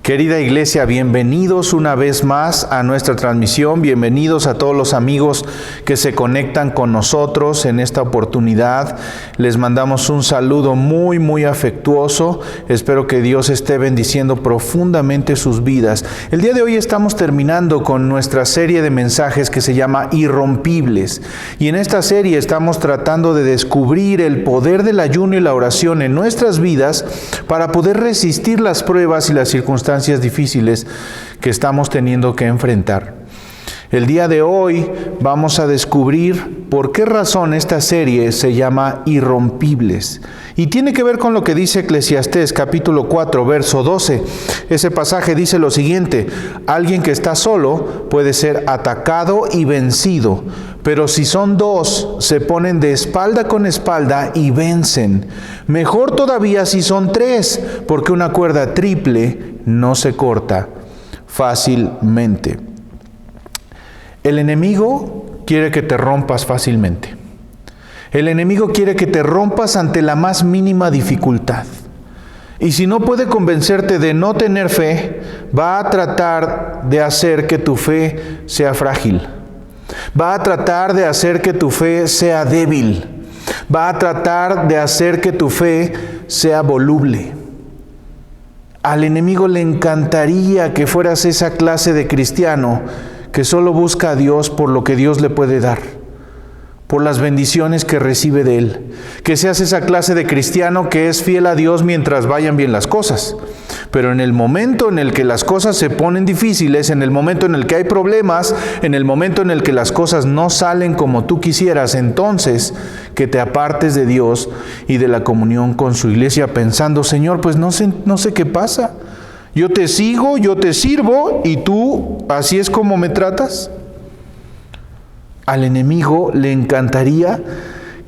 Querida iglesia, bienvenidos una vez más a nuestra transmisión, bienvenidos a todos los amigos que se conectan con nosotros en esta oportunidad. Les mandamos un saludo muy afectuoso, espero que Dios esté bendiciendo profundamente sus vidas. El día de hoy estamos terminando con nuestra serie de mensajes que se llama Irrompibles, y en esta serie estamos tratando de descubrir el poder del ayuno y la oración en nuestras vidas para poder resistir las pruebas y las circunstancias difíciles que estamos teniendo que enfrentar. El día de hoy vamos a descubrir por qué razón esta serie se llama Irrompibles. Y tiene que ver con lo que dice Eclesiastés capítulo 4, verso 12. Ese pasaje dice lo siguiente: alguien que está solo puede ser atacado y vencido, pero si son dos, se ponen de espalda con espalda y vencen. Mejor todavía si son tres, porque una cuerda triple no se corta fácilmente. El enemigo quiere que te rompas fácilmente. El enemigo quiere que te rompas ante la más mínima dificultad. Y si no puede convencerte de no tener fe, va a tratar de hacer que tu fe sea frágil. Va a tratar de hacer que tu fe sea débil. Va a tratar de hacer que tu fe sea voluble. Al enemigo le encantaría que fueras esa clase de cristiano que solo busca a Dios por lo que Dios le puede dar, por las bendiciones que recibe de Él. Que seas esa clase de cristiano que es fiel a Dios mientras vayan bien las cosas. Pero en el momento en el que las cosas se ponen difíciles, en el momento en el que hay problemas, en el momento en el que las cosas no salen como tú quisieras, entonces que te apartes de Dios y de la comunión con su iglesia pensando: Señor, pues no sé qué pasa. Yo te sigo, yo te sirvo, y tú, ¿así es como me tratas? Al enemigo le encantaría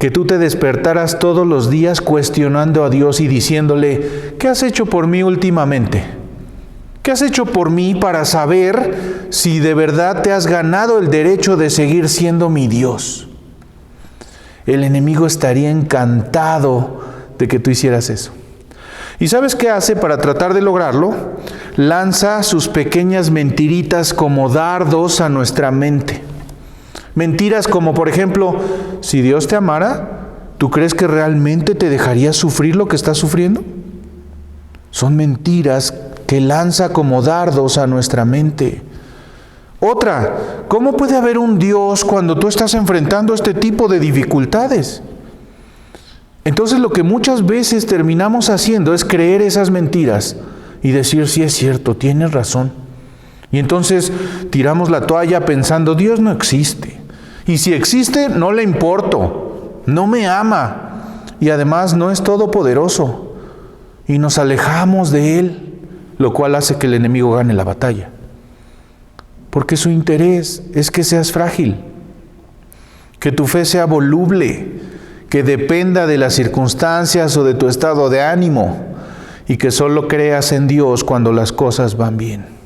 que tú te despertaras todos los días cuestionando a Dios y diciéndole: ¿qué has hecho por mí últimamente? ¿Qué has hecho por mí para saber si de verdad te has ganado el derecho de seguir siendo mi Dios? El enemigo estaría encantado de que tú hicieras eso. ¿Y sabes qué hace para tratar de lograrlo? Lanza sus pequeñas mentiritas como dardos a nuestra mente. Mentiras como, por ejemplo: si Dios te amara, ¿tú crees que realmente te dejaría sufrir lo que estás sufriendo? Son mentiras que lanza como dardos a nuestra mente. Otra: ¿cómo puede haber un Dios cuando tú estás enfrentando este tipo de dificultades? Entonces lo que muchas veces terminamos haciendo es creer esas mentiras y decir: sí es cierto, tienes razón. Y entonces tiramos la toalla pensando: Dios no existe. Y si existe, no le importo, no me ama, y además no es todopoderoso. Y nos alejamos de Él, lo cual hace que el enemigo gane la batalla. Porque su interés es que seas frágil, que tu fe sea voluble, que dependa de las circunstancias o de tu estado de ánimo, y que solo creas en Dios cuando las cosas van bien.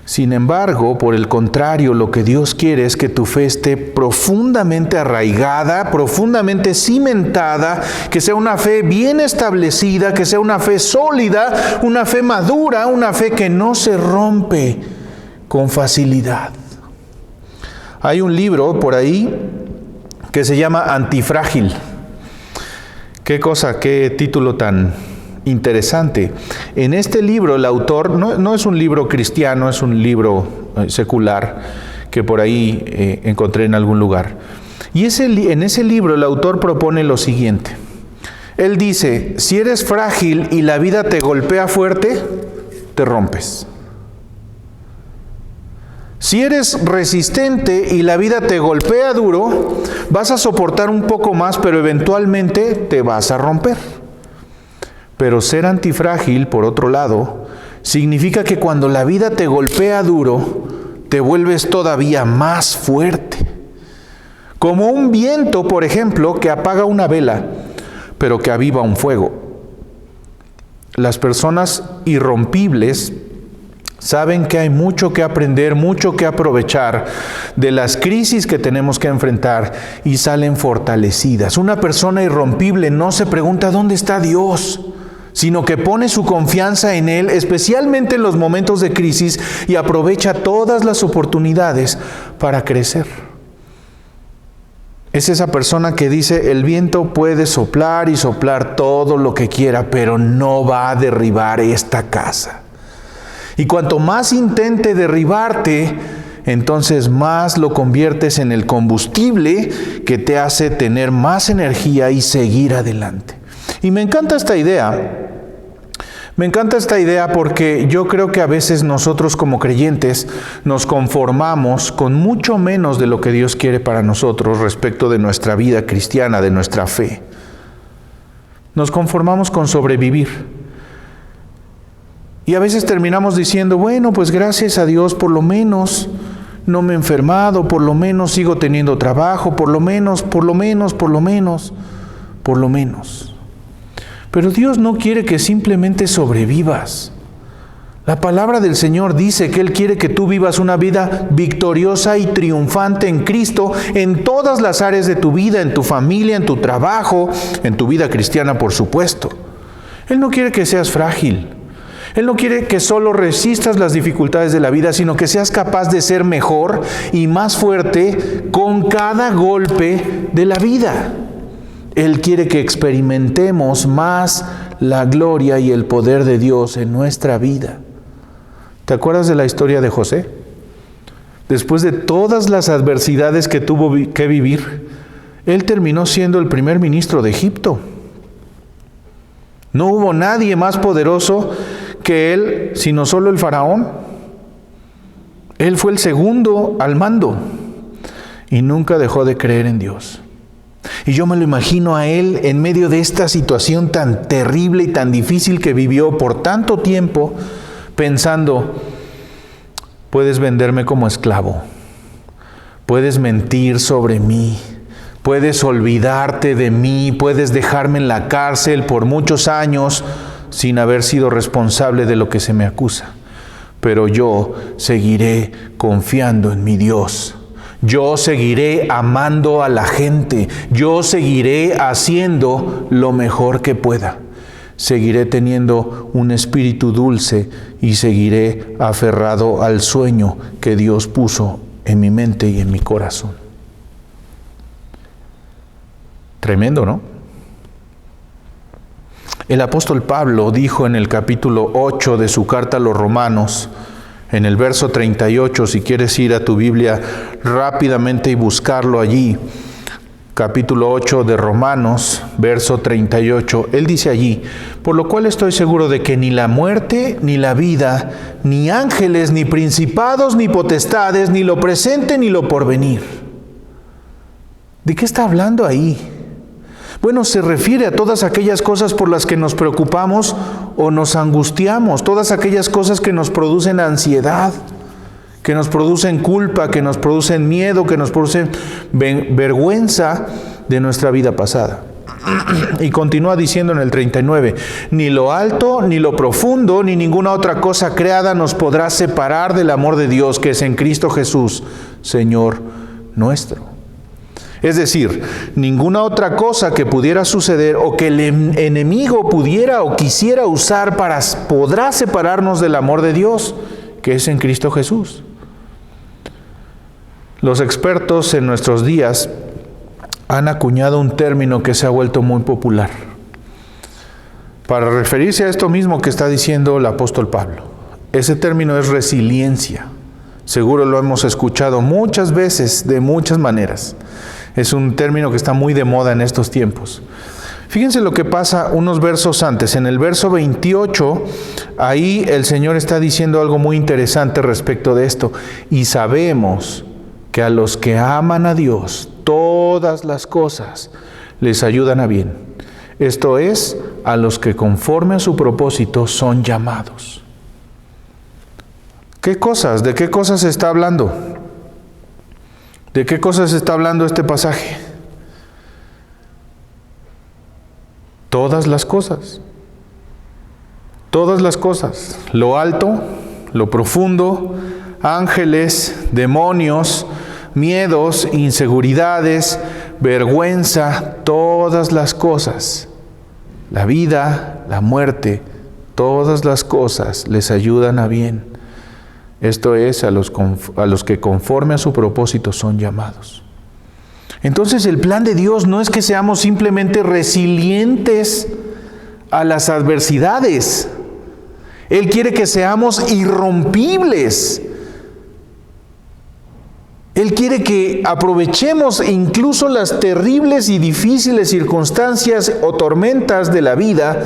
Sin embargo, por el contrario, lo que Dios quiere es que tu fe esté profundamente arraigada, profundamente cimentada, que sea una fe bien establecida, que sea una fe sólida, una fe madura, una fe que no se rompe con facilidad. Hay un libro por ahí que se llama Antifrágil. Qué cosa, qué título tan interesante. En este libro el autor, no es un libro cristiano, es un libro secular que por ahí encontré en algún lugar. Y en ese libro el autor propone lo siguiente. Él dice: si eres frágil y la vida te golpea fuerte, te rompes. Si eres resistente y la vida te golpea duro, vas a soportar un poco más, pero eventualmente te vas a romper. Pero ser antifrágil, por otro lado, significa que cuando la vida te golpea duro, te vuelves todavía más fuerte. Como un viento, por ejemplo, que apaga una vela, pero que aviva un fuego. Las personas irrompibles saben que hay mucho que aprender, mucho que aprovechar de las crisis que tenemos que enfrentar, y salen fortalecidas. Una persona irrompible no se pregunta: ¿dónde está Dios? sino que pone su confianza en Él, especialmente en los momentos de crisis, y aprovecha todas las oportunidades para crecer. Es esa persona que dice, el viento puede soplar y soplar todo lo que quiera, pero no va a derribar esta casa. Y cuanto más intente derribarte, entonces más lo conviertes en el combustible que te hace tener más energía y seguir adelante. Y me encanta esta idea. Me encanta esta idea porque yo creo que a veces nosotros como creyentes nos conformamos con mucho menos de lo que Dios quiere para nosotros respecto de nuestra vida cristiana, de nuestra fe. Nos conformamos con sobrevivir. Y a veces terminamos diciendo, bueno, pues gracias a Dios por lo menos no me he enfermado, por lo menos sigo teniendo trabajo, por lo menos. Pero Dios no quiere que simplemente sobrevivas. La palabra del Señor dice que Él quiere que tú vivas una vida victoriosa y triunfante en Cristo en todas las áreas de tu vida, en tu familia, en tu trabajo, en tu vida cristiana, por supuesto. Él no quiere que seas frágil. Él no quiere que solo resistas las dificultades de la vida, sino que seas capaz de ser mejor y más fuerte con cada golpe de la vida. Él quiere que experimentemos más la gloria y el poder de Dios en nuestra vida. ¿Te acuerdas de la historia de José? Después de todas las adversidades que tuvo que vivir, él terminó siendo el primer ministro de Egipto. No hubo nadie más poderoso que él, sino solo el faraón. Él fue el segundo al mando y nunca dejó de creer en Dios. Y yo me lo imagino a él en medio de esta situación tan terrible y tan difícil que vivió por tanto tiempo, pensando, puedes venderme como esclavo, puedes mentir sobre mí, puedes olvidarte de mí, puedes dejarme en la cárcel por muchos años sin haber sido responsable de lo que se me acusa. Pero yo seguiré confiando en mi Dios. Yo seguiré amando a la gente. Yo seguiré haciendo lo mejor que pueda. Seguiré teniendo un espíritu dulce y seguiré aferrado al sueño que Dios puso en mi mente y en mi corazón. Tremendo, ¿no? El apóstol Pablo dijo en el capítulo 8 de su carta a los Romanos, en el verso 38, si quieres ir a tu Biblia rápidamente y buscarlo allí, capítulo 8 de Romanos, verso 38, él dice allí, por lo cual estoy seguro de que ni la muerte, ni la vida, ni ángeles, ni principados, ni potestades, ni lo presente, ni lo porvenir. ¿De qué está hablando ahí? Bueno, se refiere a todas aquellas cosas por las que nos preocupamos o nos angustiamos, todas aquellas cosas que nos producen ansiedad, que nos producen culpa, que nos producen miedo, que nos producen vergüenza de nuestra vida pasada. Y continúa diciendo en el 39, ni lo alto, ni lo profundo, ni ninguna otra cosa creada nos podrá separar del amor de Dios que es en Cristo Jesús, Señor nuestro. Es decir, ninguna otra cosa que pudiera suceder o que el enemigo pudiera o quisiera usar podrá separarnos del amor de Dios, que es en Cristo Jesús. Los expertos en nuestros días han acuñado un término que se ha vuelto muy popular para referirse a esto mismo que está diciendo el apóstol Pablo. Ese término es resiliencia. Seguro lo hemos escuchado muchas veces, de muchas maneras. Es un término que está muy de moda en estos tiempos. Fíjense lo que pasa unos versos antes. En el verso 28, ahí el Señor está diciendo algo muy interesante respecto de esto. Y sabemos que a los que aman a Dios, todas las cosas les ayudan a bien. Esto es, a los que conforme a su propósito son llamados. ¿Qué cosas? ¿De qué cosas se está hablando? ¿De qué cosas está hablando este pasaje? Todas las cosas. Todas las cosas. Lo alto, lo profundo, ángeles, demonios, miedos, inseguridades, vergüenza, todas las cosas La vida, la muerte, todas las cosas les ayudan a bien. Esto es, a los que conforme a su propósito son llamados. Entonces el plan de Dios no es que seamos simplemente resilientes a las adversidades. Él quiere que seamos irrompibles. Él quiere que aprovechemos incluso las terribles y difíciles circunstancias o tormentas de la vida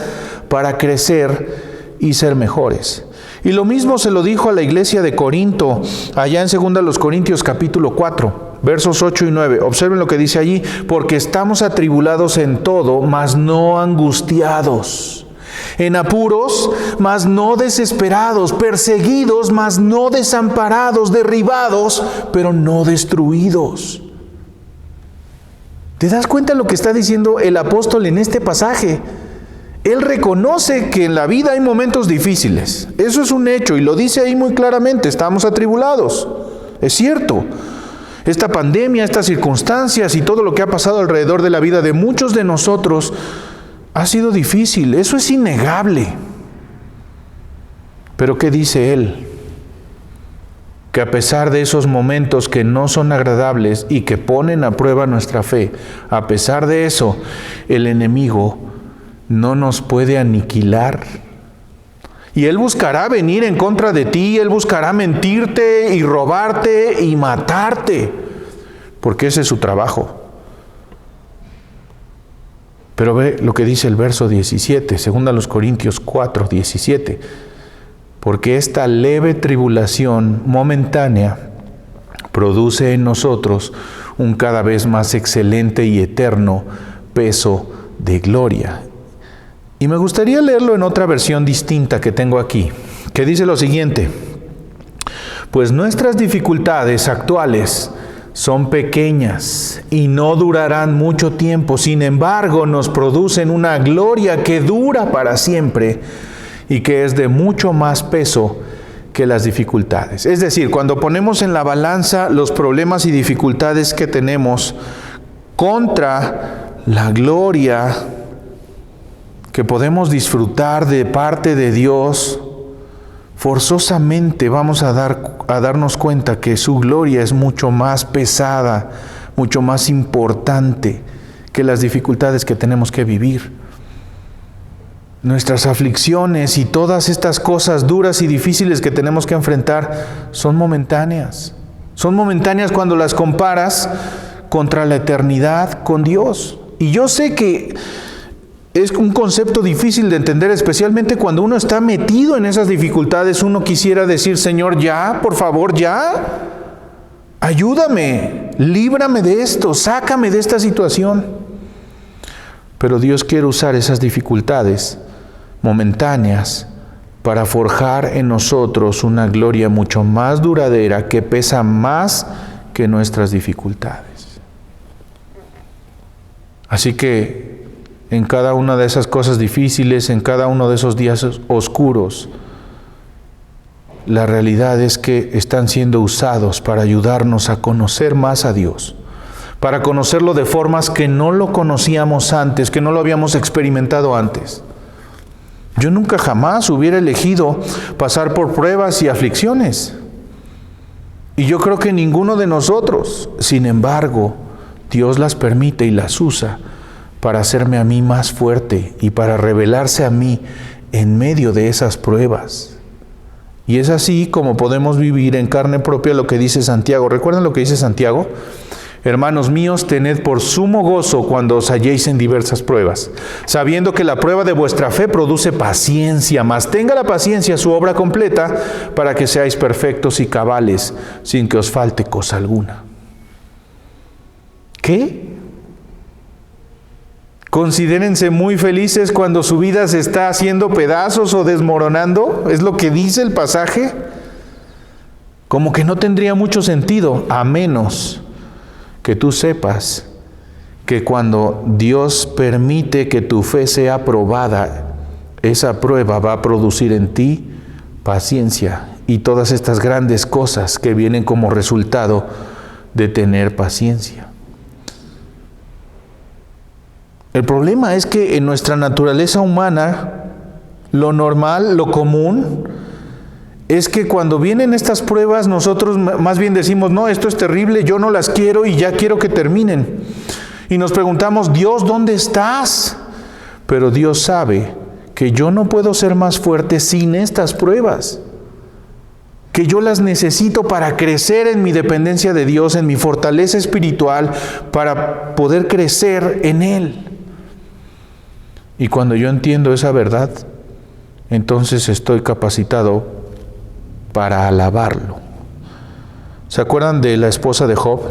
para crecer y ser mejores. Y lo mismo se lo dijo a la iglesia de Corinto, allá en 2 Corintios capítulo 4, versos 8 y 9. Observen lo que dice allí: porque estamos atribulados en todo, mas no angustiados; en apuros, mas no desesperados; perseguidos, mas no desamparados; derribados, pero no destruidos. ¿Te das cuenta de lo que está diciendo el apóstol en este pasaje? Él reconoce que en la vida hay momentos difíciles. Eso es un hecho y lo dice ahí muy claramente: estamos atribulados. Es cierto. Esta pandemia, estas circunstancias y todo lo que ha pasado alrededor de la vida de muchos de nosotros ha sido difícil. Eso es innegable. Pero ¿qué dice él? Que a pesar de esos momentos que no son agradables y que ponen a prueba nuestra fe, a pesar de eso, el enemigo no nos puede aniquilar. Y él buscará venir en contra de ti, él buscará mentirte y robarte y matarte, porque ese es su trabajo. Pero ve lo que dice el verso 17, 2 Corintios 4, 17. Porque esta leve tribulación momentánea produce en nosotros un cada vez más excelente y eterno peso de gloria. Y me gustaría leerlo en otra versión distinta que tengo aquí, que dice lo siguiente: pues nuestras dificultades actuales son pequeñas y no durarán mucho tiempo, sin embargo nos producen una gloria que dura para siempre y que es de mucho más peso que las dificultades. Es decir, cuando ponemos en la balanza los problemas y dificultades que tenemos contra la gloria que podemos disfrutar de parte de Dios, forzosamente vamos a darnos cuenta que su gloria es mucho más pesada, mucho más importante que las dificultades que tenemos que vivir. Nuestras aflicciones y todas estas cosas duras y difíciles que tenemos que enfrentar son momentáneas. Son momentáneas cuando las comparas contra la eternidad con Dios. Y yo sé que es un concepto difícil de entender, especialmente cuando uno está metido en esas dificultades. Uno quisiera decir: Señor, ya, por favor, ya, ayúdame, líbrame de esto, sácame de esta situación. Pero Dios quiere usar esas dificultades momentáneas para forjar en nosotros una gloria mucho más duradera que pesa más que nuestras dificultades. Así que en cada una de esas cosas difíciles, en cada uno de esos días oscuros, la realidad es que están siendo usados para ayudarnos a conocer más a Dios, para conocerlo de formas que no lo conocíamos antes, que no lo habíamos experimentado antes. Yo nunca jamás hubiera elegido pasar por pruebas y aflicciones. Y yo creo que ninguno de nosotros. Sin embargo, Dios las permite y las usa para hacerme a mí más fuerte y para revelarse a mí en medio de esas pruebas. Y es así como podemos vivir en carne propia lo que dice Santiago. ¿Recuerdan lo que dice Santiago? Hermanos míos, tened por sumo gozo cuando os halléis en diversas pruebas, sabiendo que la prueba de vuestra fe produce paciencia, mas tenga la paciencia su obra completa, para que seáis perfectos y cabales, sin que os falte cosa alguna. ¿Qué? Considérense muy felices cuando su vida se está haciendo pedazos o desmoronando. ¿Es lo que dice el pasaje? Como que no tendría mucho sentido, a menos que tú sepas que cuando Dios permite que tu fe sea probada, esa prueba va a producir en ti paciencia y todas estas grandes cosas que vienen como resultado de tener paciencia. El problema es que en nuestra naturaleza humana, lo normal, lo común, es que cuando vienen estas pruebas nosotros más bien decimos, no, esto es terrible, yo no las quiero y ya quiero que terminen. Y nos preguntamos, Dios, ¿dónde estás? Pero Dios sabe que yo no puedo ser más fuerte sin estas pruebas, que yo las necesito para crecer en mi dependencia de Dios, en mi fortaleza espiritual, para poder crecer en Él. Y cuando yo entiendo esa verdad, entonces estoy capacitado para alabarlo. ¿Se acuerdan de la esposa de Job?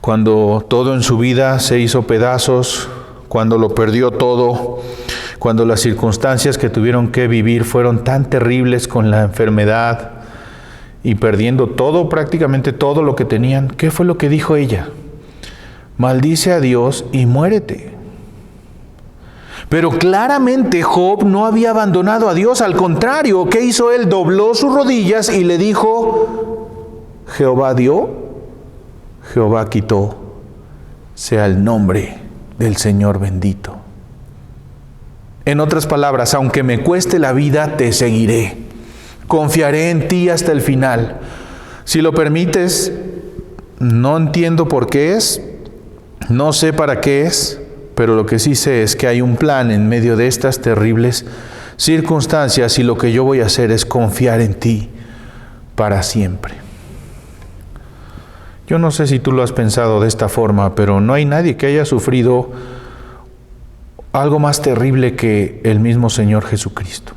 Cuando todo en su vida se hizo pedazos, cuando lo perdió todo, cuando las circunstancias que tuvieron que vivir fueron tan terribles con la enfermedad y perdiendo todo, prácticamente todo lo que tenían, ¿qué fue lo que dijo ella? Maldice a Dios y muérete. Pero claramente Job no había abandonado a Dios, al contrario, ¿qué hizo él? Dobló sus rodillas y le dijo, Jehová dio, Jehová quitó, sea el nombre del Señor bendito. En otras palabras, aunque me cueste la vida, te seguiré. Confiaré en ti hasta el final. Si lo permites, no entiendo por qué es, no sé para qué es, pero lo que sí sé es que hay un plan en medio de estas terribles circunstancias y lo que yo voy a hacer es confiar en ti para siempre. Yo no sé si tú lo has pensado de esta forma, pero no hay nadie que haya sufrido algo más terrible que el mismo Señor Jesucristo.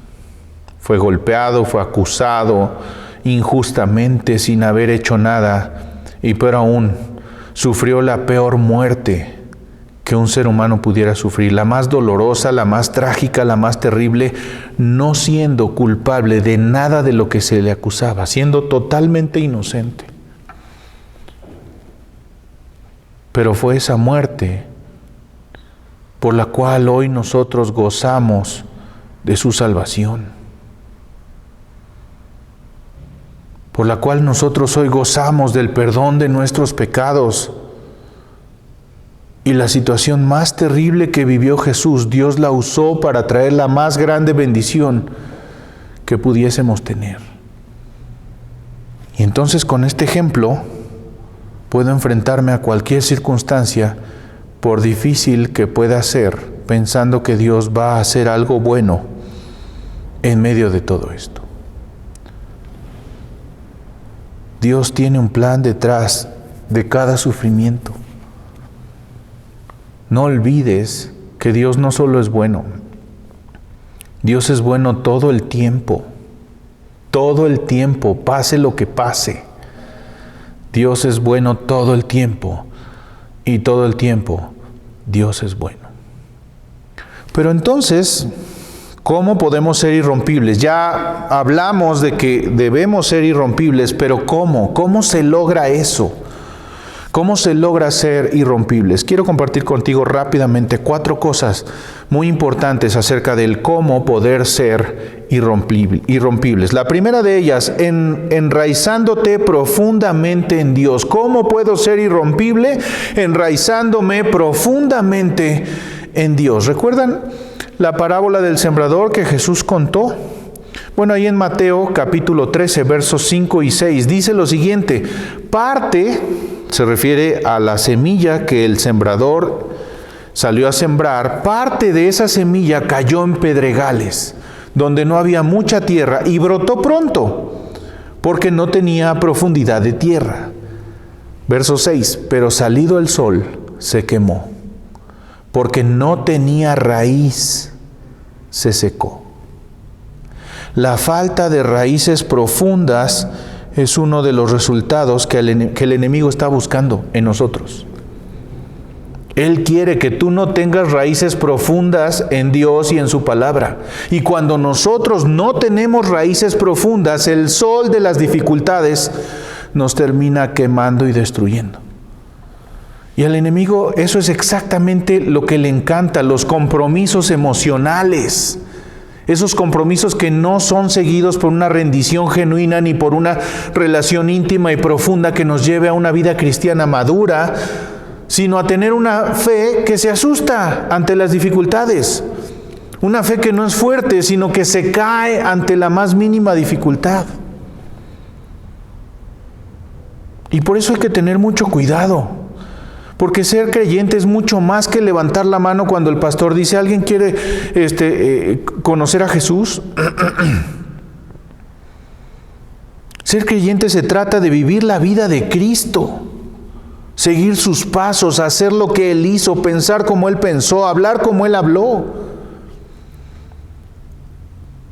Fue golpeado, fue acusado injustamente sin haber hecho nada, y peor aún, sufrió la peor muerte que un ser humano pudiera sufrir, la más dolorosa, la más trágica, la más terrible, no siendo culpable de nada de lo que se le acusaba, siendo totalmente inocente. Pero fue esa muerte por la cual hoy nosotros gozamos de su salvación, por la cual nosotros hoy gozamos del perdón de nuestros pecados. Y la situación más terrible que vivió Jesús, Dios la usó para traer la más grande bendición que pudiésemos tener. Y entonces con este ejemplo puedo enfrentarme a cualquier circunstancia, por difícil que pueda ser, pensando que Dios va a hacer algo bueno en medio de todo esto. Dios tiene un plan detrás de cada sufrimiento. No olvides que Dios no solo es bueno, Dios es bueno todo el tiempo, pase lo que pase. Dios es bueno todo el tiempo y todo el tiempo Dios es bueno. Pero entonces, ¿cómo podemos ser irrompibles? Ya hablamos de que debemos ser irrompibles, pero ¿cómo? ¿Cómo se logra eso? ¿Cómo se logra ser irrompibles? Quiero compartir contigo rápidamente 4 cosas muy importantes acerca del cómo poder ser irrompibles. La primera de ellas, enraizándote profundamente en Dios. ¿Cómo puedo ser irrompible? Enraizándome profundamente en Dios. ¿Recuerdan la parábola del sembrador que Jesús contó? Bueno, ahí en Mateo capítulo 13, versos 5 y 6, dice lo siguiente: parte, se refiere a la semilla que el sembrador salió a sembrar, parte de esa semilla cayó en pedregales, donde no había mucha tierra, y brotó pronto, porque no tenía profundidad de tierra. Verso 6, pero salido el sol, se quemó, porque no tenía raíz, se secó. La falta de raíces profundas es uno de los resultados que el enemigo está buscando en nosotros. Él quiere que tú no tengas raíces profundas en Dios y en su palabra. Y cuando nosotros no tenemos raíces profundas, el sol de las dificultades nos termina quemando y destruyendo. Y al enemigo eso es exactamente lo que le encanta, los compromisos emocionales. Esos compromisos que no son seguidos por una rendición genuina ni por una relación íntima y profunda que nos lleve a una vida cristiana madura, sino a tener una fe que se asusta ante las dificultades. Una fe que no es fuerte, sino que se cae ante la más mínima dificultad. Y por eso hay que tener mucho cuidado, porque ser creyente es mucho más que levantar la mano cuando el pastor dice, ¿alguien quiere conocer a Jesús? Ser creyente se trata de vivir la vida de Cristo, seguir sus pasos, hacer lo que Él hizo, pensar como Él pensó, hablar como Él habló.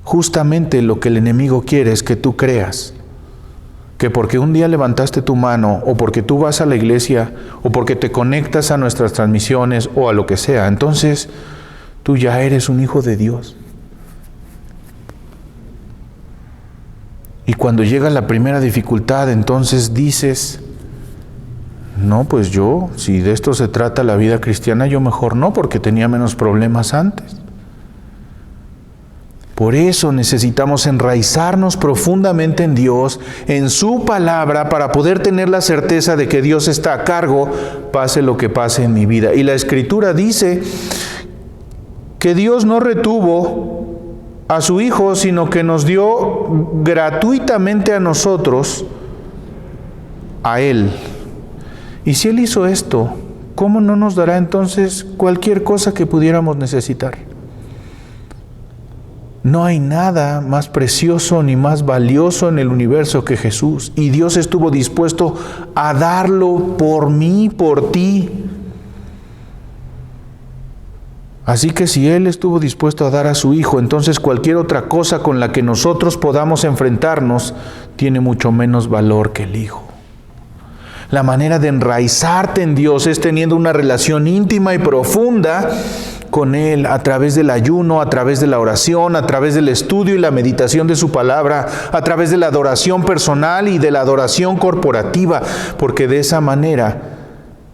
Justamente lo que el enemigo quiere es que tú creas que porque un día levantaste tu mano, o porque tú vas a la iglesia, o porque te conectas a nuestras transmisiones, o a lo que sea, entonces tú ya eres un hijo de Dios. Y cuando llega la primera dificultad, entonces dices, no, pues yo, si de esto se trata la vida cristiana, yo mejor no, porque tenía menos problemas antes. Por eso necesitamos enraizarnos profundamente en Dios, en su palabra, para poder tener la certeza de que Dios está a cargo, pase lo que pase en mi vida. Y la Escritura dice que Dios no retuvo a su Hijo, sino que nos dio gratuitamente a nosotros, a Él. Y si Él hizo esto, ¿cómo no nos dará entonces cualquier cosa que pudiéramos necesitar? No hay nada más precioso ni más valioso en el universo que Jesús. Y Dios estuvo dispuesto a darlo por mí, por ti. Así que si Él estuvo dispuesto a dar a su Hijo, entonces cualquier otra cosa con la que nosotros podamos enfrentarnos tiene mucho menos valor que el Hijo. La manera de enraizarte en Dios es teniendo una relación íntima y profunda con Él, a través del ayuno, a través de la oración, a través del estudio y la meditación de su palabra, a través de la adoración personal y de la adoración corporativa, porque de esa manera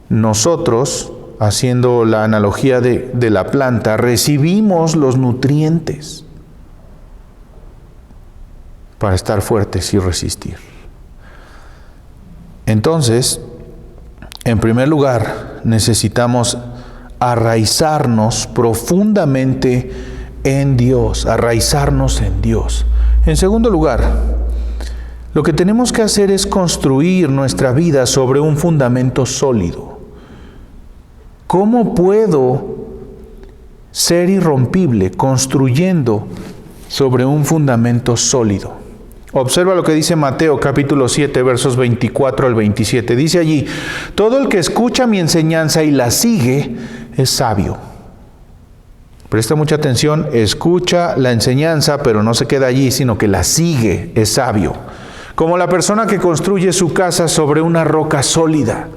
nosotros, haciendo la analogía de la planta, recibimos los nutrientes para estar fuertes y resistir. Entonces, en primer lugar, necesitamos arraizarnos profundamente en Dios, arraizarnos en Dios. En segundo lugar, lo que tenemos que hacer es construir nuestra vida sobre un fundamento sólido. ¿Cómo puedo ser irrompible construyendo sobre un fundamento sólido? Observa lo que dice Mateo capítulo 7, versos 24 al 27. Dice allí, todo el que escucha mi enseñanza y la sigue es sabio. Presta mucha atención, escucha la enseñanza, pero no se queda allí, sino que la sigue, es sabio. Como la persona que construye su casa sobre una roca sólida.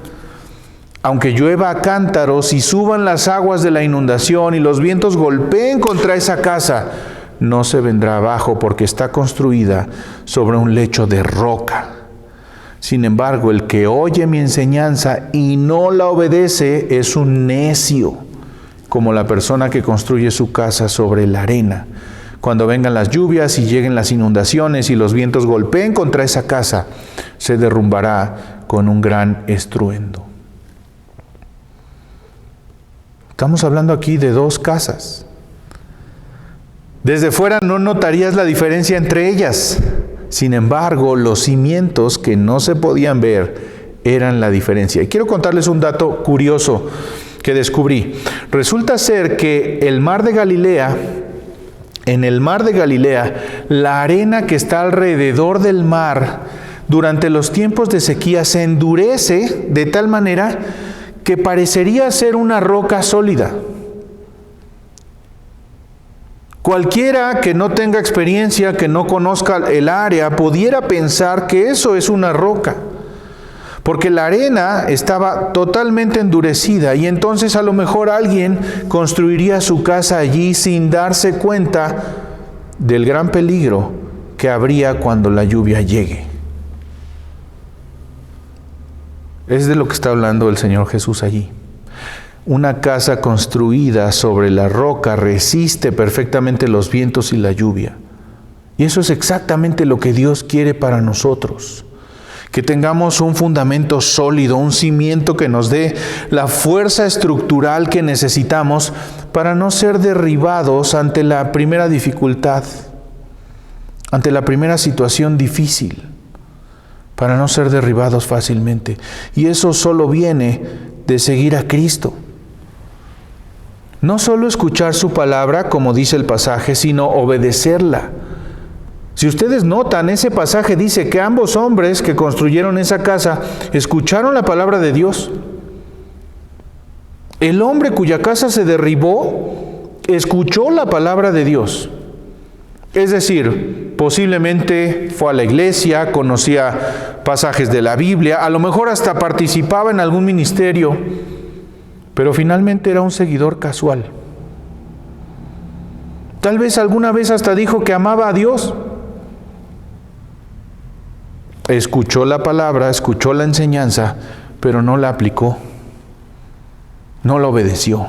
Aunque llueva a cántaros y suban las aguas de la inundación y los vientos golpeen contra esa casa, no se vendrá abajo porque está construida sobre un lecho de roca. Sin embargo, el que oye mi enseñanza y no la obedece es un necio, como la persona que construye su casa sobre la arena. Cuando vengan las lluvias y lleguen las inundaciones y los vientos golpeen contra esa casa, se derrumbará con un gran estruendo. Estamos hablando aquí de dos casas. Desde fuera no notarías la diferencia entre ellas. Sin embargo, los cimientos que no se podían ver eran la diferencia. Y quiero contarles un dato curioso que descubrí. Resulta ser que en el mar de Galilea, la arena que está alrededor del mar, durante los tiempos de sequía se endurece de tal manera que parecería ser una roca sólida. Cualquiera que no tenga experiencia, que no conozca el área, pudiera pensar que eso es una roca, porque la arena estaba totalmente endurecida y entonces a lo mejor alguien construiría su casa allí sin darse cuenta del gran peligro que habría cuando la lluvia llegue. Es de lo que está hablando el Señor Jesús allí. Una casa construida sobre la roca resiste perfectamente los vientos y la lluvia. Y eso es exactamente lo que Dios quiere para nosotros. que tengamos un fundamento sólido, un cimiento que nos dé la fuerza estructural que necesitamos para no ser derribados ante la primera dificultad, ante la primera situación difícil, para no ser derribados fácilmente. Y eso solo viene de seguir a Cristo. No solo escuchar su palabra, como dice el pasaje, sino obedecerla. Si ustedes notan, ese pasaje dice que ambos hombres que construyeron esa casa escucharon la palabra de Dios. El hombre cuya casa se derribó escuchó la palabra de Dios. Es decir, posiblemente fue a la iglesia, conocía pasajes de la Biblia, a lo mejor hasta participaba en algún ministerio, pero finalmente era un seguidor casual. Tal vez alguna vez hasta dijo que amaba a Dios. Escuchó la palabra, escuchó la enseñanza, pero no la aplicó, no la obedeció.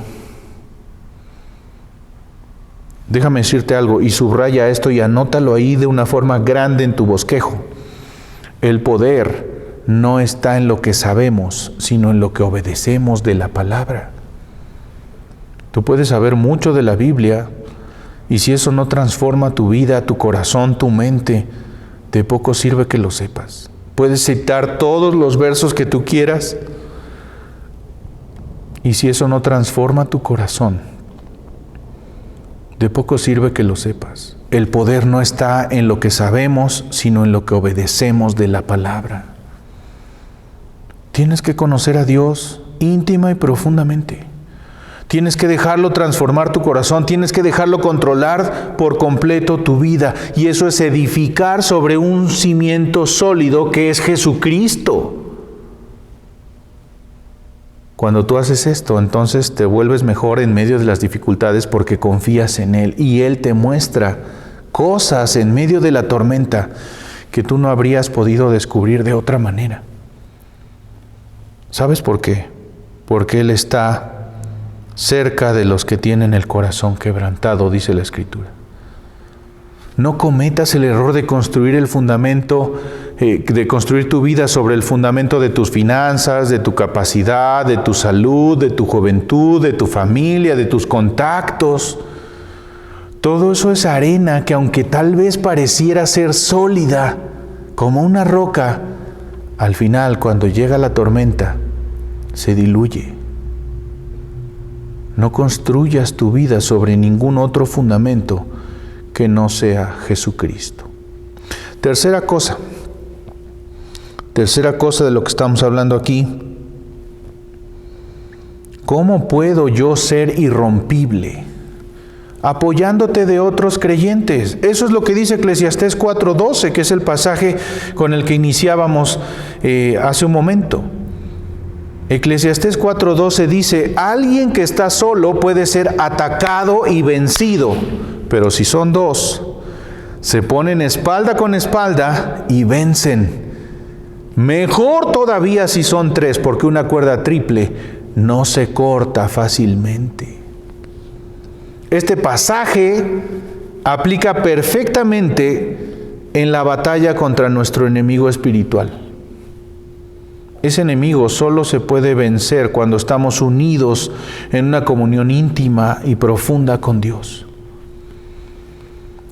Déjame decirte algo, y subraya esto y anótalo ahí de una forma grande en tu bosquejo. El poder no está en lo que sabemos, sino en lo que obedecemos de la palabra. Tú puedes saber mucho de la Biblia, y si eso no transforma tu vida, tu corazón, tu mente, de poco sirve que lo sepas. Puedes citar todos los versos que tú quieras, y si eso no transforma tu corazón, de poco sirve que lo sepas. El poder no está en lo que sabemos, sino en lo que obedecemos de la palabra. Tienes que conocer a Dios íntima y profundamente. Tienes que dejarlo transformar tu corazón, tienes que dejarlo controlar por completo tu vida. Y eso es edificar sobre un cimiento sólido que es Jesucristo. Cuando tú haces esto, entonces te vuelves mejor en medio de las dificultades porque confías en Él. Y Él te muestra cosas en medio de la tormenta que tú no habrías podido descubrir de otra manera. ¿Sabes por qué? Porque Él está cerca de los que tienen el corazón quebrantado, dice la Escritura. No cometas el error de construir el fundamento, de construir tu vida sobre el fundamento de tus finanzas, de tu capacidad, de tu salud, de tu juventud, de tu familia, de tus contactos. Todo eso es arena que, aunque tal vez pareciera ser sólida como una roca, al final, cuando llega la tormenta, se diluye. No construyas tu vida sobre ningún otro fundamento que no sea Jesucristo. Tercera cosa de lo que estamos hablando aquí. ¿Cómo puedo yo ser irrompible? Apoyándote de otros creyentes. Eso es lo que dice Eclesiastés 4:12, que es el pasaje con el que iniciábamos hace un momento. Eclesiastés 4:12 dice, alguien que está solo puede ser atacado y vencido, pero si son dos, se ponen espalda con espalda y vencen. Mejor todavía si son tres, porque una cuerda triple no se corta fácilmente. Este pasaje aplica perfectamente en la batalla contra nuestro enemigo espiritual. Ese enemigo solo se puede vencer cuando estamos unidos en una comunión íntima y profunda con Dios.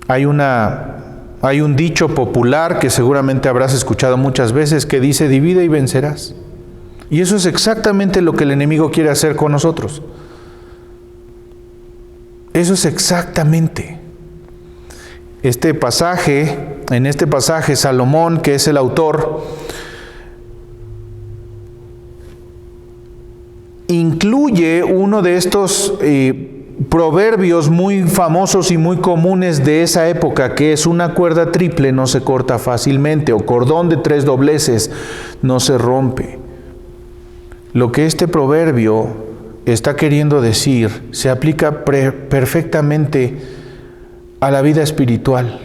Hay un dicho popular que seguramente habrás escuchado muchas veces que dice, divide y vencerás. Y eso es exactamente lo que el enemigo quiere hacer con nosotros. Eso es exactamente. En este pasaje, Salomón, que es el autor, incluye uno de estos proverbios muy famosos y muy comunes de esa época, que es una cuerda triple no se corta fácilmente, o cordón de 3 dobleces no se rompe. Lo que este proverbio está queriendo decir se aplica perfectamente a la vida espiritual.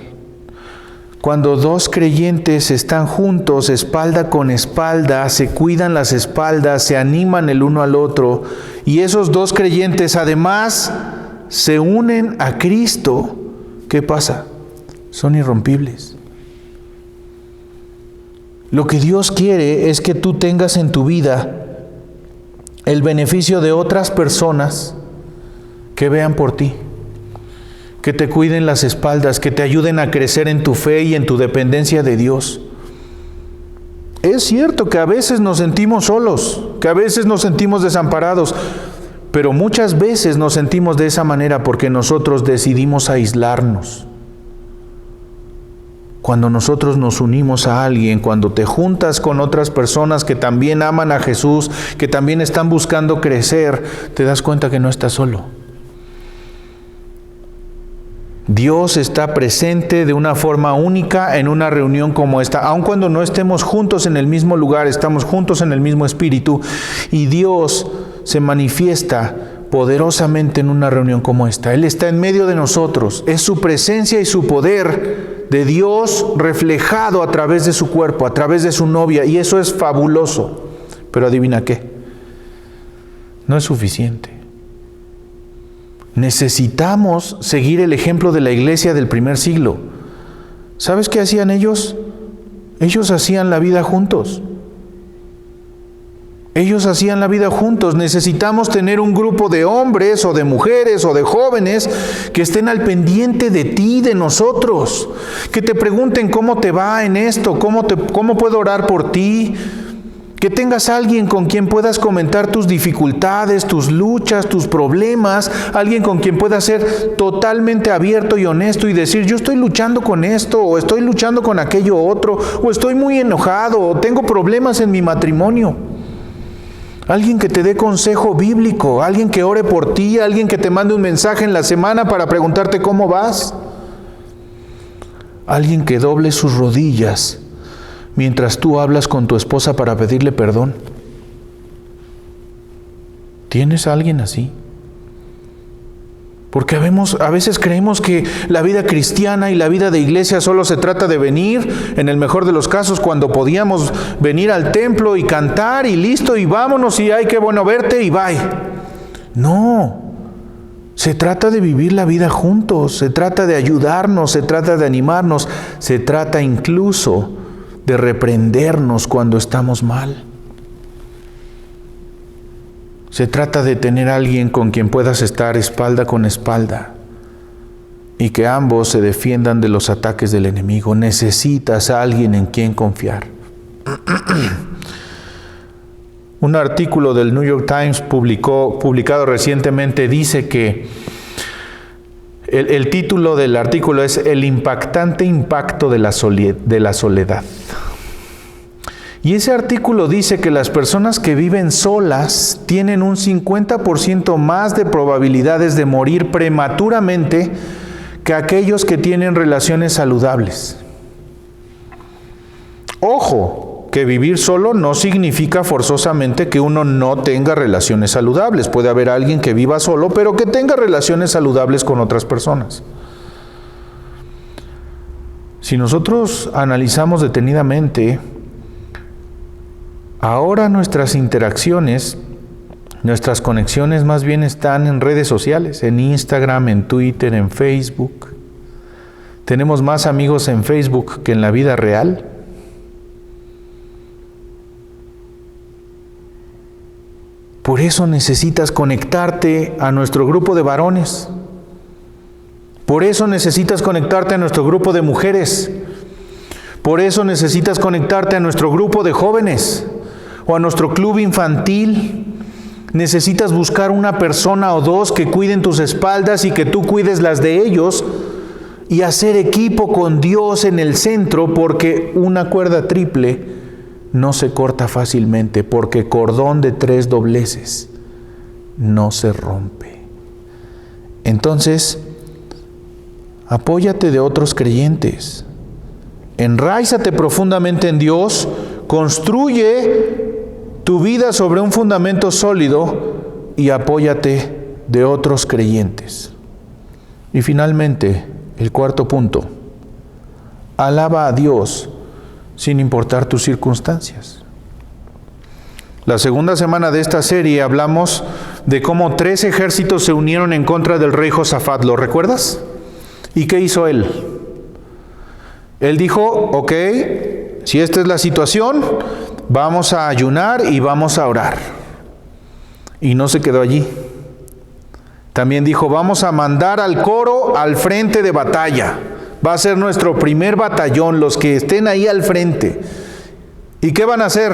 Cuando dos creyentes están juntos, espalda con espalda, se cuidan las espaldas, se animan el uno al otro, y esos dos creyentes además se unen a Cristo, ¿qué pasa? Son irrompibles. Lo que Dios quiere es que tú tengas en tu vida el beneficio de otras personas que vean por ti, que te cuiden las espaldas, que te ayuden a crecer en tu fe y en tu dependencia de Dios. Es cierto que a veces nos sentimos solos, que a veces nos sentimos desamparados, pero muchas veces nos sentimos de esa manera porque nosotros decidimos aislarnos. Cuando nosotros nos unimos a alguien, cuando te juntas con otras personas que también aman a Jesús, que también están buscando crecer, te das cuenta que no estás solo. Dios está presente de una forma única en una reunión como esta, aun cuando no estemos juntos en el mismo lugar, estamos juntos en el mismo espíritu, y Dios se manifiesta poderosamente en una reunión como esta. Él está en medio de nosotros, es su presencia y su poder de Dios reflejado a través de su cuerpo, a través de su novia, y eso es fabuloso. Pero adivina qué, no es suficiente. Necesitamos seguir el ejemplo de la iglesia del primer siglo. ¿Sabes qué hacían ellos? Ellos hacían la vida juntos. Ellos hacían la vida juntos. Necesitamos tener un grupo de hombres o de mujeres o de jóvenes que estén al pendiente de ti, de nosotros. Que te pregunten cómo te va en esto, cómo puedo orar por ti. Que tengas a alguien con quien puedas comentar tus dificultades, tus luchas, tus problemas. Alguien con quien puedas ser totalmente abierto y honesto y decir, yo estoy luchando con esto, o estoy luchando con aquello otro, o estoy muy enojado, o tengo problemas en mi matrimonio. Alguien que te dé consejo bíblico, alguien que ore por ti, alguien que te mande un mensaje en la semana para preguntarte cómo vas. Alguien que doble sus rodillas mientras tú hablas con tu esposa para pedirle perdón. ¿Tienes a alguien así? Porque a veces creemos que la vida cristiana y la vida de iglesia solo se trata de venir, en el mejor de los casos, cuando podíamos venir al templo y cantar y listo y vámonos y ay, qué bueno verte y bye. No, se trata de vivir la vida juntos, se trata de ayudarnos, se trata de animarnos, se trata incluso de reprendernos cuando estamos mal. Se trata de tener a alguien con quien puedas estar espalda con espalda y que ambos se defiendan de los ataques del enemigo. Necesitas a alguien en quien confiar. Un artículo del New York Times publicado recientemente dice que el título del artículo es El impactante impacto de la soledad. Y ese artículo dice que las personas que viven solas tienen un 50% más de probabilidades de morir prematuramente que aquellos que tienen relaciones saludables. Ojo, que vivir solo no significa forzosamente que uno no tenga relaciones saludables. Puede haber alguien que viva solo, pero que tenga relaciones saludables con otras personas. Si nosotros analizamos detenidamente, ahora nuestras interacciones, nuestras conexiones más bien están en redes sociales, en Instagram, en Twitter, en Facebook. Tenemos más amigos en Facebook que en la vida real. Por eso necesitas conectarte a nuestro grupo de varones. Por eso necesitas conectarte a nuestro grupo de mujeres. Por eso necesitas conectarte a nuestro grupo de jóvenes o a nuestro club infantil. Necesitas buscar una persona o dos que cuiden tus espaldas y que tú cuides las de ellos y hacer equipo con Dios en el centro, porque una cuerda triple no se corta fácilmente, porque cordón de 3 dobleces no se rompe. Entonces, apóyate de otros creyentes. Enráizate profundamente en Dios, construye tu vida sobre un fundamento sólido y apóyate de otros creyentes. Y finalmente, el cuarto punto, alaba a Dios sin importar tus circunstancias. La segunda semana de esta serie hablamos de cómo 3 ejércitos se unieron en contra del rey Josafat, ¿lo recuerdas? ¿Y qué hizo él? Él dijo, ok, si esta es la situación, vamos a ayunar y vamos a orar. Y no se quedó allí. También dijo, vamos a mandar al coro al frente de batalla. Va a ser nuestro primer batallón, los que estén ahí al frente. ¿Y qué van a hacer?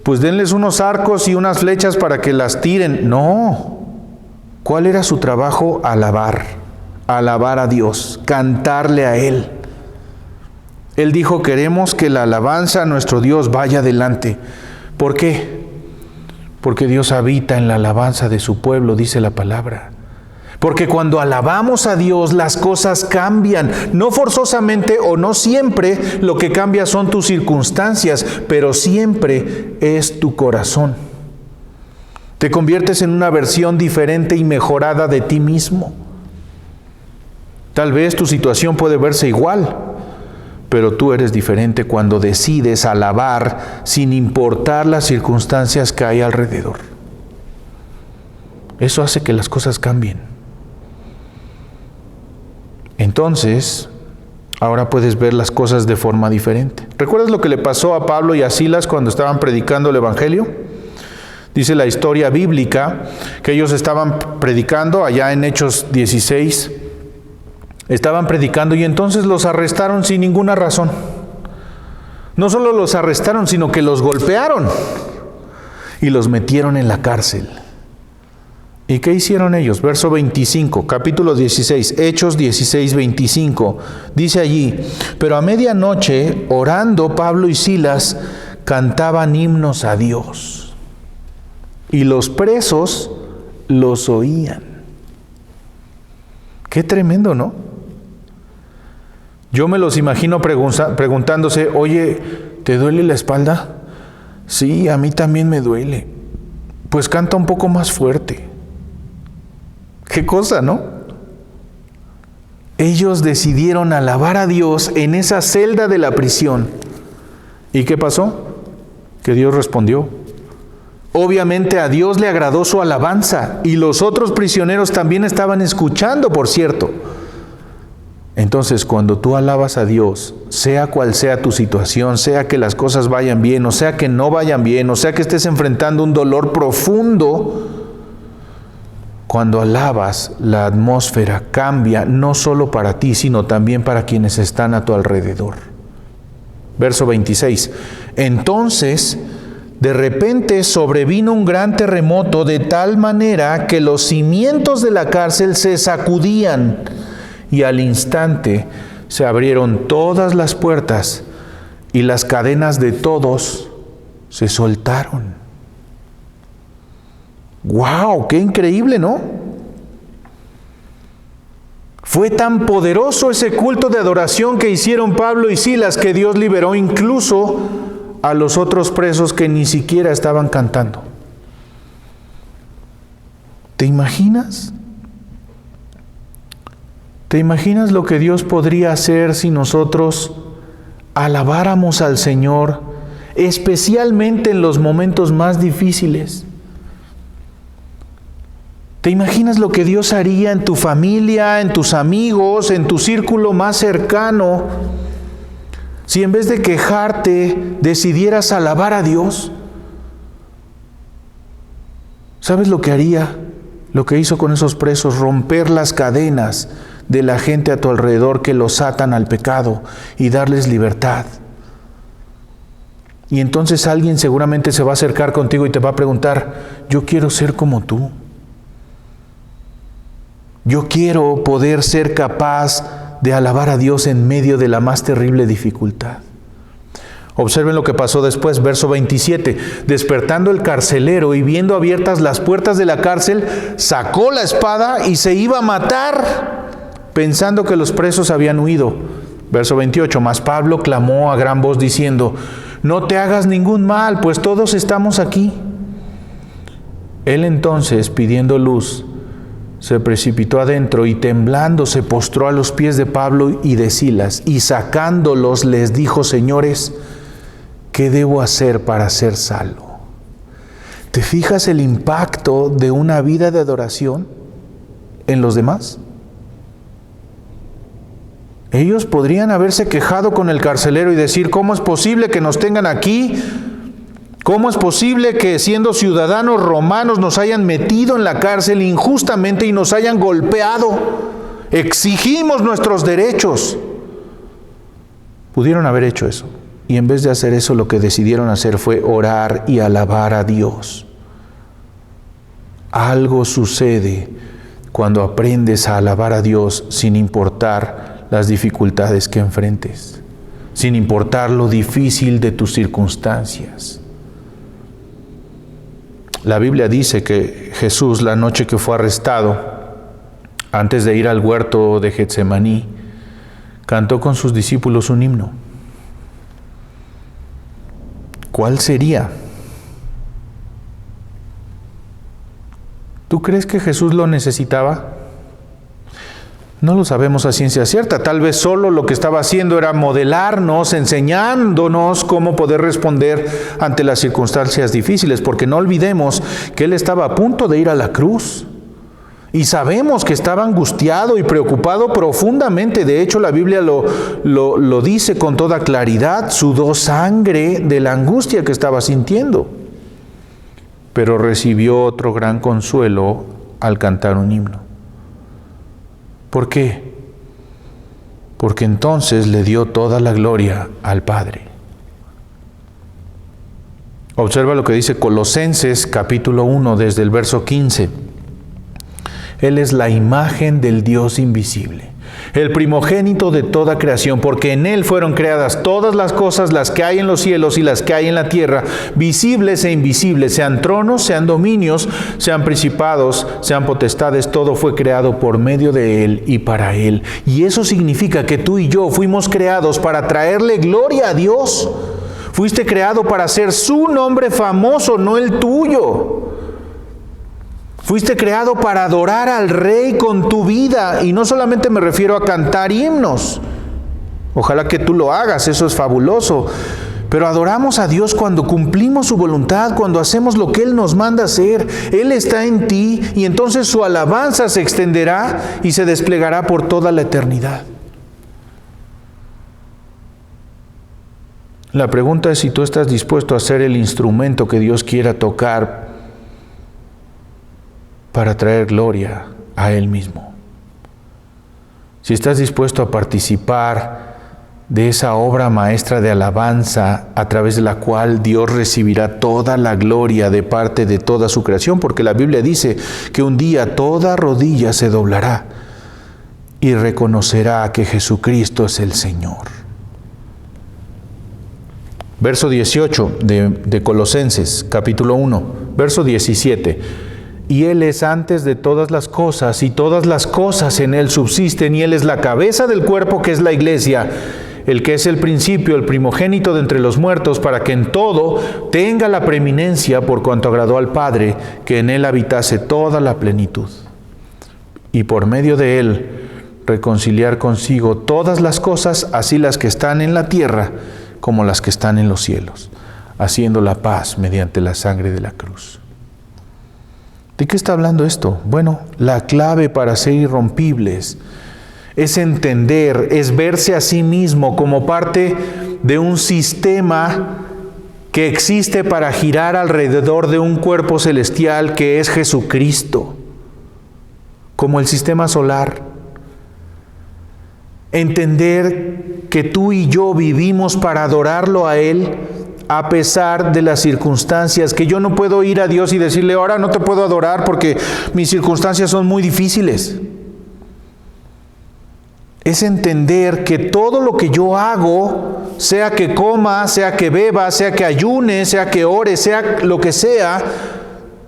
Pues denles unos arcos y unas flechas para que las tiren. No. ¿Cuál era su trabajo? Alabar a Dios, cantarle a Él. Él dijo, queremos que la alabanza a nuestro Dios vaya adelante. ¿Por qué? Porque Dios habita en la alabanza de su pueblo, dice la palabra. Porque cuando alabamos a Dios, las cosas cambian. No forzosamente o no siempre lo que cambia son tus circunstancias, pero siempre es tu corazón. Te conviertes en una versión diferente y mejorada de ti mismo. Tal vez tu situación puede verse igual, pero tú eres diferente cuando decides alabar sin importar las circunstancias que hay alrededor. Eso hace que las cosas cambien. Entonces, ahora puedes ver las cosas de forma diferente. ¿Recuerdas lo que le pasó a Pablo y a Silas cuando estaban predicando el Evangelio? Dice la historia bíblica que ellos estaban predicando allá en Hechos 16. Estaban predicando y entonces los arrestaron sin ninguna razón. No solo los arrestaron, sino que los golpearon y los metieron en la cárcel. ¿Y qué hicieron ellos? Verso 25, capítulo 16, Hechos 16, 25. Dice allí, pero a medianoche, orando, Pablo y Silas cantaban himnos a Dios. Y los presos los oían. Qué tremendo, ¿no? Yo me los imagino preguntándose, oye, ¿te duele la espalda? Sí, a mí también me duele. Pues canta un poco más fuerte. Qué cosa, ¿no? Ellos decidieron alabar a Dios en esa celda de la prisión. ¿Y qué pasó? Que Dios respondió. Obviamente a Dios le agradó su alabanza y los otros prisioneros también estaban escuchando, por cierto. Entonces, cuando tú alabas a Dios, sea cual sea tu situación, sea que las cosas vayan bien, o sea que no vayan bien, o sea que estés enfrentando un dolor profundo, cuando alabas, la atmósfera cambia, no solo para ti, sino también para quienes están a tu alrededor. Verso 26. Entonces, de repente sobrevino un gran terremoto de tal manera que los cimientos de la cárcel se sacudían y al instante se abrieron todas las puertas y las cadenas de todos se soltaron. ¡Wow! ¡Qué increíble!, ¿no? Fue tan poderoso ese culto de adoración que hicieron Pablo y Silas que Dios liberó incluso a los otros presos que ni siquiera estaban cantando. ¿Te imaginas? ¿Te imaginas lo que Dios podría hacer si nosotros alabáramos al Señor, especialmente en los momentos más difíciles? ¿Te imaginas lo que Dios haría en tu familia, en tus amigos, en tu círculo más cercano, si en vez de quejarte decidieras alabar a Dios? ¿Sabes lo que haría? Lo que hizo con esos presos, romper las cadenas de la gente a tu alrededor que los atan al pecado y darles libertad. Y entonces alguien seguramente se va a acercar contigo y te va a preguntar, yo quiero ser como tú. Yo quiero poder ser capaz de alabar a Dios en medio de la más terrible dificultad. Observen lo que pasó después, verso 27. Despertando el carcelero y viendo abiertas las puertas de la cárcel, sacó la espada y se iba a matar, pensando que los presos habían huido. Verso 28. Mas Pablo clamó a gran voz diciendo, no te hagas ningún mal, pues todos estamos aquí. Él entonces, pidiendo luz, se precipitó adentro y temblando se postró a los pies de Pablo y de Silas, y sacándolos les dijo, señores, ¿qué debo hacer para ser salvo? ¿Te fijas el impacto de una vida de adoración en los demás? Ellos podrían haberse quejado con el carcelero y decir, ¿cómo es posible que nos tengan aquí? ¿Cómo es posible que siendo ciudadanos romanos nos hayan metido en la cárcel injustamente y nos hayan golpeado? Exigimos nuestros derechos. Pudieron haber hecho eso. Y en vez de hacer eso, lo que decidieron hacer fue orar y alabar a Dios. Algo sucede cuando aprendes a alabar a Dios sin importar las dificultades que enfrentes, sin importar lo difícil de tus circunstancias. La Biblia dice que Jesús, la noche que fue arrestado, antes de ir al huerto de Getsemaní, cantó con sus discípulos un himno. ¿Cuál sería? ¿Tú crees que Jesús lo necesitaba? No lo sabemos a ciencia cierta. Tal vez solo lo que estaba haciendo era modelarnos, enseñándonos cómo poder responder ante las circunstancias difíciles, porque no olvidemos que Él estaba a punto de ir a la cruz. Y sabemos que estaba angustiado y preocupado profundamente. De hecho, la Biblia lo dice con toda claridad. Sudó sangre de la angustia que estaba sintiendo. Pero recibió otro gran consuelo al cantar un himno. ¿Por qué? Porque entonces le dio toda la gloria al Padre. Observa lo que dice Colosenses capítulo 1 desde el verso 15. Él es la imagen del Dios invisible, el primogénito de toda creación, porque en Él fueron creadas todas las cosas, las que hay en los cielos y las que hay en la tierra, visibles e invisibles, sean tronos, sean dominios, sean principados, sean potestades, todo fue creado por medio de Él y para Él. Y eso significa que tú y yo fuimos creados para traerle gloria a Dios. Fuiste creado para hacer su nombre famoso, no el tuyo. Fuiste creado para adorar al Rey con tu vida, y no solamente me refiero a cantar himnos. Ojalá que tú lo hagas, eso es fabuloso. Pero adoramos a Dios cuando cumplimos su voluntad, cuando hacemos lo que Él nos manda hacer. Él está en ti y entonces su alabanza se extenderá y se desplegará por toda la eternidad. La pregunta es si tú estás dispuesto a ser el instrumento que Dios quiera tocar para traer gloria a Él mismo. Si estás dispuesto a participar de esa obra maestra de alabanza a través de la cual Dios recibirá toda la gloria de parte de toda su creación, porque la Biblia dice que un día toda rodilla se doblará y reconocerá que Jesucristo es el Señor. Verso 18 de Colosenses, capítulo 1, verso 17. Y Él es antes de todas las cosas, y todas las cosas en Él subsisten, y Él es la cabeza del cuerpo que es la iglesia, el que es el principio, el primogénito de entre los muertos, para que en todo tenga la preeminencia por cuanto agradó al Padre, que en Él habitase toda la plenitud. Y por medio de Él reconciliar consigo todas las cosas, así las que están en la tierra como las que están en los cielos, haciendo la paz mediante la sangre de la cruz. ¿De qué está hablando esto? Bueno, la clave para ser irrompibles es entender, es verse a sí mismo como parte de un sistema que existe para girar alrededor de un cuerpo celestial que es Jesucristo, como el sistema solar. Entender que tú y yo vivimos para adorarlo a Él, a pesar de las circunstancias, que yo no puedo ir a Dios y decirle, ahora no te puedo adorar porque mis circunstancias son muy difíciles. Es entender que todo lo que yo hago, sea que coma, sea que beba, sea que ayune, sea que ore, sea lo que sea,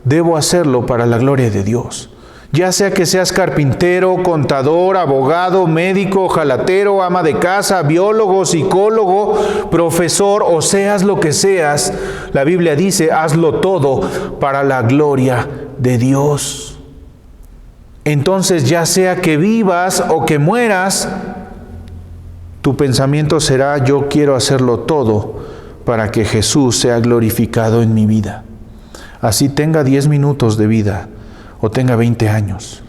debo hacerlo para la gloria de Dios. Ya sea que seas carpintero, contador, abogado, médico, ojalatero, ama de casa, biólogo, psicólogo, profesor, o seas lo que seas, la Biblia dice, hazlo todo para la gloria de Dios. Entonces, ya sea que vivas o que mueras, tu pensamiento será, yo quiero hacerlo todo para que Jesús sea glorificado en mi vida. Así tenga 10 minutos de vida o tenga 20 años.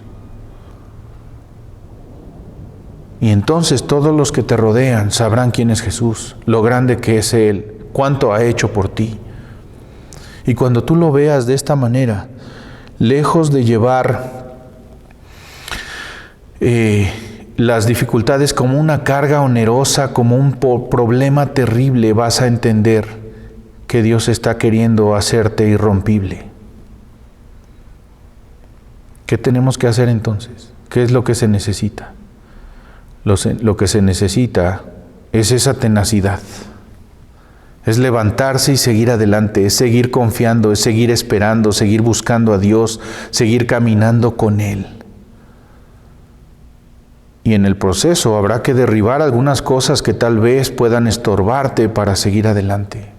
Y entonces todos los que te rodean sabrán quién es Jesús, lo grande que es Él, cuánto ha hecho por ti. Y cuando tú lo veas de esta manera, lejos de llevar las dificultades como una carga onerosa, como un problema terrible, vas a entender que Dios está queriendo hacerte irrompible. ¿Qué tenemos que hacer entonces? ¿Qué es lo que se necesita? Lo que se necesita es esa tenacidad. Es levantarse y seguir adelante, es seguir confiando, es seguir esperando, seguir buscando a Dios, seguir caminando con Él. Y en el proceso habrá que derribar algunas cosas que tal vez puedan estorbarte para seguir adelante.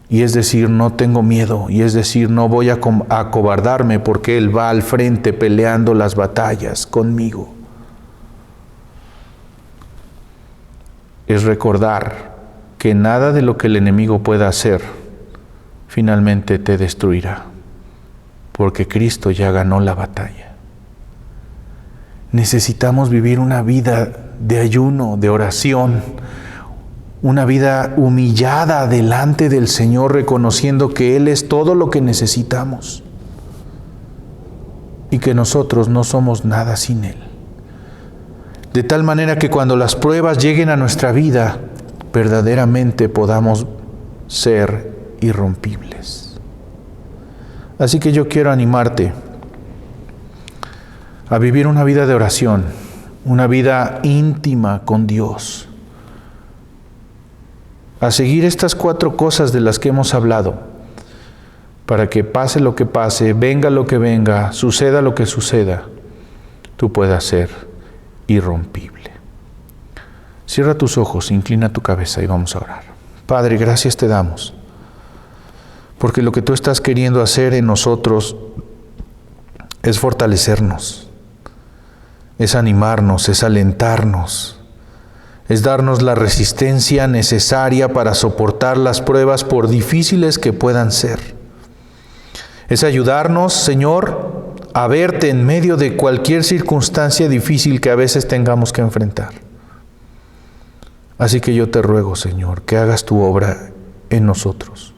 Y es decir, no tengo miedo, y es decir, no voy a acobardarme porque Él va al frente peleando las batallas conmigo. Es recordar que nada de lo que el enemigo pueda hacer finalmente te destruirá, porque Cristo ya ganó la batalla. Necesitamos vivir una vida de ayuno, de oración, una vida humillada delante del Señor, reconociendo que Él es todo lo que necesitamos y que nosotros no somos nada sin Él. De tal manera que cuando las pruebas lleguen a nuestra vida, verdaderamente podamos ser irrompibles. Así que yo quiero animarte a vivir una vida de oración, una vida íntima con Dios, a seguir estas 4 cosas de las que hemos hablado, para que pase lo que pase, venga lo que venga, suceda lo que suceda, tú puedas ser irrompible. Cierra tus ojos, inclina tu cabeza y vamos a orar. Padre, gracias te damos, porque lo que tú estás queriendo hacer en nosotros es fortalecernos, es animarnos, es alentarnos, es darnos la resistencia necesaria para soportar las pruebas por difíciles que puedan ser. Es ayudarnos, Señor, a verte en medio de cualquier circunstancia difícil que a veces tengamos que enfrentar. Así que yo te ruego, Señor, que hagas tu obra en nosotros,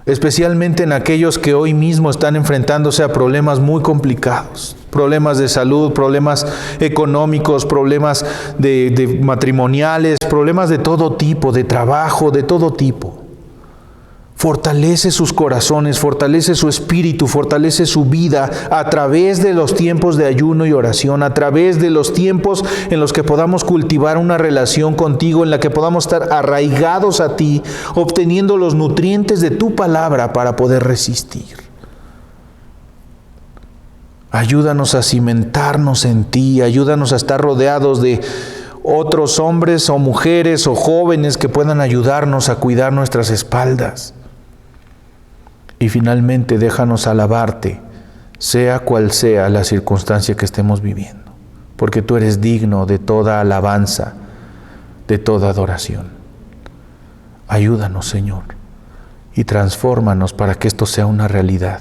especialmente en aquellos que hoy mismo están enfrentándose a problemas muy complicados, problemas de salud, problemas económicos, problemas de matrimoniales, problemas de todo tipo, de trabajo, de todo tipo. Fortalece sus corazones, fortalece su espíritu, fortalece su vida a través de los tiempos de ayuno y oración, a través de los tiempos en los que podamos cultivar una relación contigo, en la que podamos estar arraigados a ti, obteniendo los nutrientes de tu palabra para poder resistir. Ayúdanos a cimentarnos en ti, ayúdanos a estar rodeados de otros hombres o mujeres o jóvenes que puedan ayudarnos a cuidar nuestras espaldas. Y finalmente déjanos alabarte, sea cual sea la circunstancia que estemos viviendo, porque tú eres digno de toda alabanza, de toda adoración. Ayúdanos, Señor, y transfórmanos para que esto sea una realidad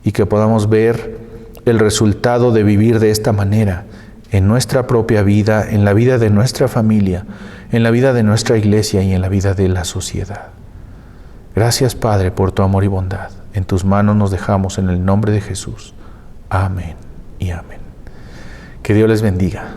y que podamos ver el resultado de vivir de esta manera en nuestra propia vida, en la vida de nuestra familia, en la vida de nuestra iglesia y en la vida de la sociedad. Gracias, Padre, por tu amor y bondad. En tus manos nos dejamos en el nombre de Jesús. Amén y amén. Que Dios les bendiga.